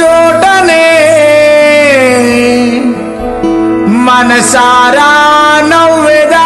చోటనే మనసారా నవ్వెదా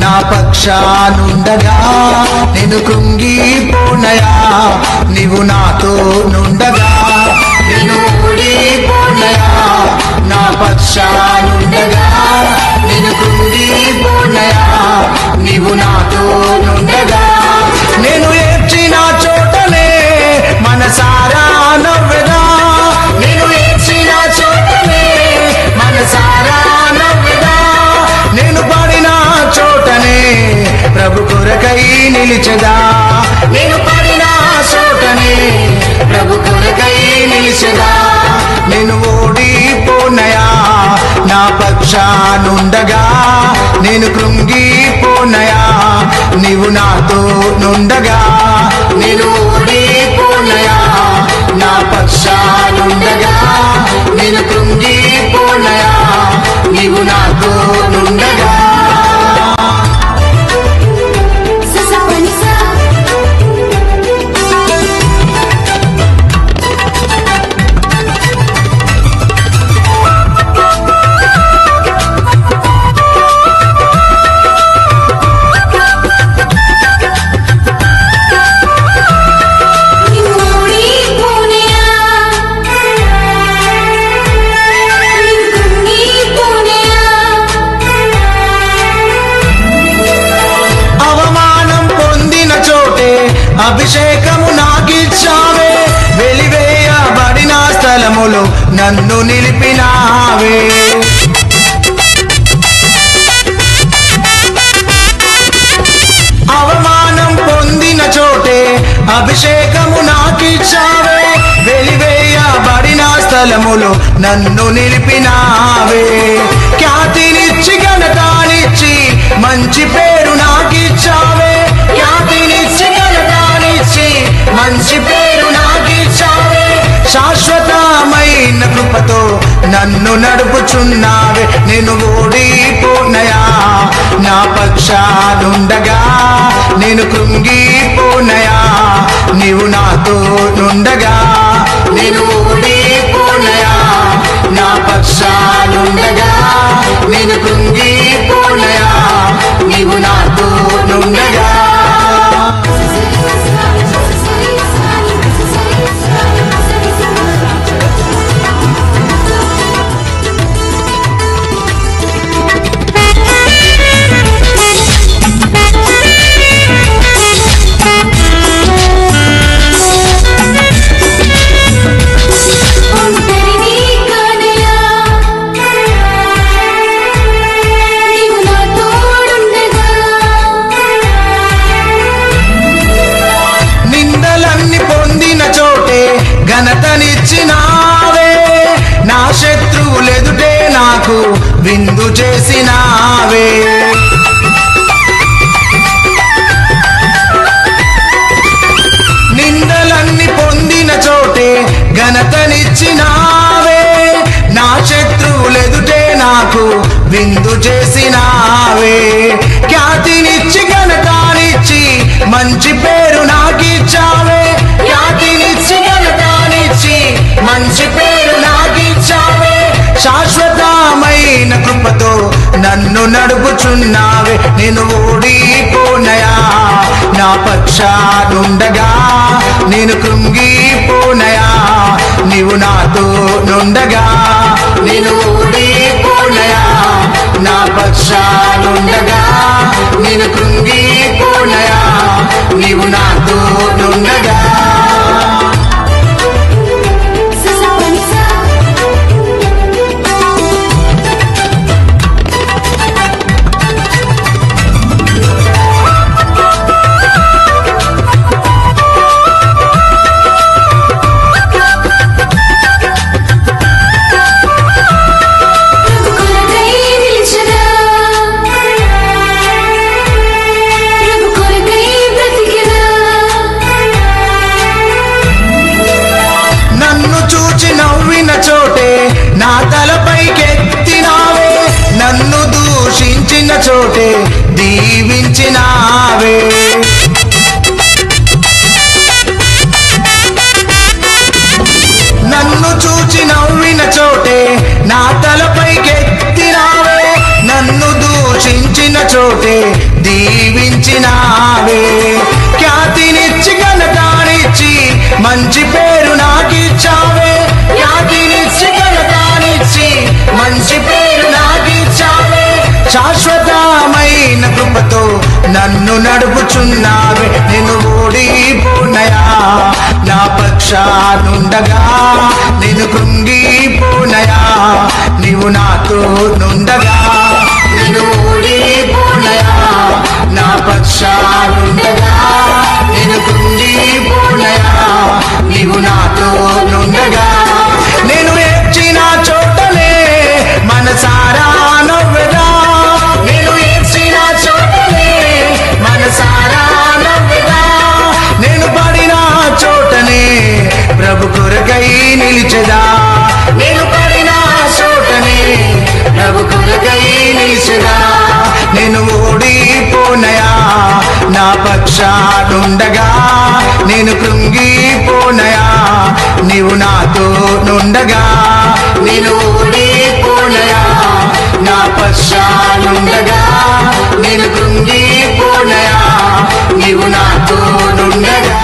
నా పక్షానుండగా నేను కృంగిపోనయా నీవు నాతో నుండగా నేను ఓడిపోనయా నా పక్షానుండగా నేను కృంగిపోనయా నీవు నాతో నుండగా నేను ఏడ్చిన చోటనే మనసారా నవ్వెదా నేను ఏడ్చిన చోటనే మనసారా నవ్వెదా నేను పడిన చోటనే ప్రభు కొరకై నిలిచెదా నేను పడిన చోటనే ప్రభు కొరకై నిలిచెదా నేను ఓడిపోనయా నా పక్షానుండగా నేను కృంగిపోనయా నీవు నాతో నుండగా నేను ఓడిపోనయా నా పక్షానుండగా నేను కృంగిపోనయా నీవు నాతో నుండగా అభిషేకము నాకిచ్చావే వెలివేయబడిన స్థలములో నన్ను నిలిపినావే అవమానం పొందిన చోటే అభిషేకము నాకిచ్చావే వెలివేయబడిన స్థలములో నన్ను నిలిపినావే ఖ్యాతినిచ్చి ఘనతనిచ్చి మంచి పేరు నాకిచ్చావే ఖ్యాతినిచ్చి మంచి పేరు నాకిచ్చావే శాశ్వతమైన కృపతో నన్ను నడుపుచున్నావే నేను ఓడిపోనయా నా పక్షానుండగా నేను కృంగిపోనయా నీవు నాతో నుండగా నేను ఓడిపోనయా నా పక్షానుండగా నేను కృంగిపోనయా నీవు నాతో నుండగా ఘనతనిచ్చినావే నా శత్రువులెదుటే నాకు విందు చేసినావే నిందలన్నీ పొందిన చోటే ఘనతనిచ్చినావే నా శత్రువులెదుటే నాకు విందు చేసినావే ఖ్యాతినిచ్చి ఘనతనిచ్చి మంచి పేరు నాకిచ్చావే ఖ్యాతినిచ్చి మంచి పేరు నాకిచ్చావే శాశ్వతమైన కృపతో నన్ను నడుపుచున్నావే నేను ఓడిపోనయా నా పక్షానుండగా నేను కృంగిపోనయా నీవు నాతో నుండగా నేను ఓడిపోనయా నా పక్షానుండగా నేను కృంగిపోనయా నీవు నాతో నుండగా మంచి పేరు నాకిచ్చావే, ఖ్యాతినిచ్చి ఘనతనిచ్చి మంచి పేరు నాకిచ్చావే. శాశ్వతమైన కృపతో నన్ను నడుపుచున్నావే. నేను ఓడిపోనయా నా పక్షానుండగా, నేను కృంగిపోనయా నీవు నాతో నుండగా. నేను ఓడిపోనయా నా పక్షానుండగా, నేను కృంగిపోనయా నీవు నాతో నుండగా. నేను ఏడ్చిన చోటనే మనసారా నవ్వెదా, నేను ఏడ్చిన చోటనే మనసారా నవ్వెదా. నేను పడిన చోటనే ప్రభు కొరకై నిలిచెదా, నేను పడిన చోటనే ప్రభు కొరకై నిలిచెదా. నేను ఓడిపోనయా నా పక్షానుండగా, నేను కృంగిపోనయా నీవు నాతో నుండగా. నేను ఓడిపోనయా నా పక్షానుండగా, నేను కృంగిపోనయా నీవు నాతో నుండగా.